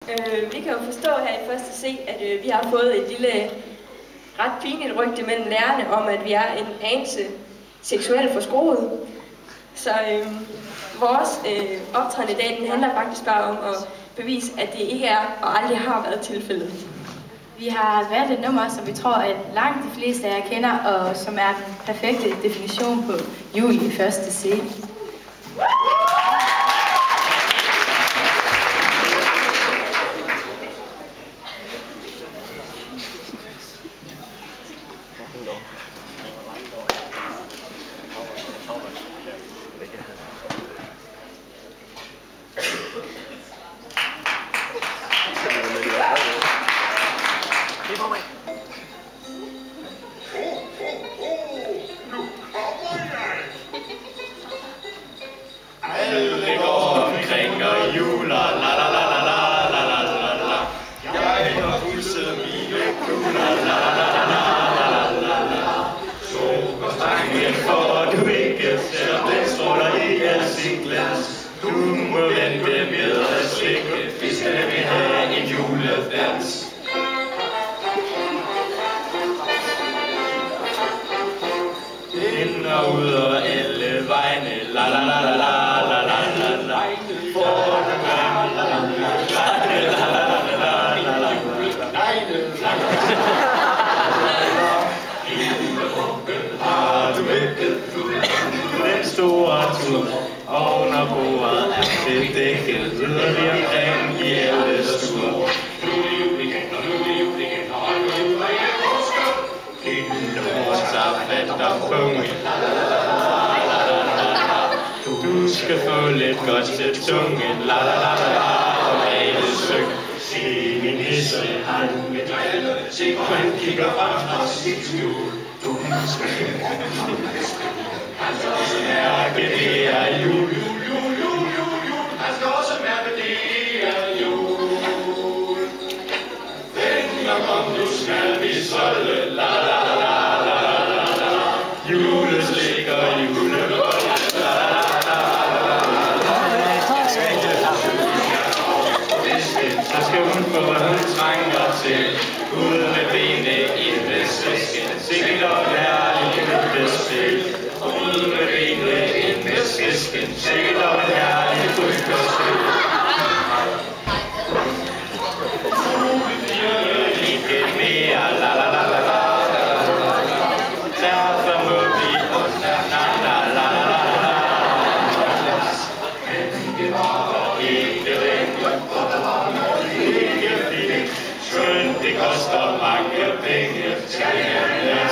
Vi kan jo forstå her i første C, at vi har fået et lille, ret pinligt rygte mellem lærerne om, at vi er en anelse seksuelt forskroet. Så vores optræden i dag, den handler faktisk bare om at bevise, at det ikke er og aldrig har været tilfældet. Vi har valgt et nummer, som vi tror, at langt de fleste af jer kender, og som er den perfekte definition på jul i første C. Alle går omkring og juler, la la la la la la la la la. Jeg har pulset mine kugler, la la la la la la la. Så går stangen for du ikke ser, den stråler i al sin glans. Du må vente med at slikke, hvis den vil have en juledans. Ind og ud og alle vegne, la la la la la la la la la. For den la la la la la la har du vækket den store tur. Under bordet er det dækket yderligere omkring i alle stuer. Du skal få lidt godt til tungen, la la la la la, og alle syng. Se min nisse, han med drille, se hvor han kigger frem og sit skjul. Du skal han skal også mærke, det er jul. Han skal også mærke, det er jul. Venner, kom nu skal vi solde, la la la la la la la. Juleslik og julebolle, la la la la la la. Så skal hun få, hvad hun trænger til. Ud med benene, ind med svisken. Sikkert og herligt krybbespil. Ud med benene, ind med svisken. Sikkert og herligt krybbespil. Ikke mere, la la la la la. Derfor må vi under, na na la la la la. Men det var ikke længe, for der var noget ikke fint. Skønt det koster mange penge, skal jeg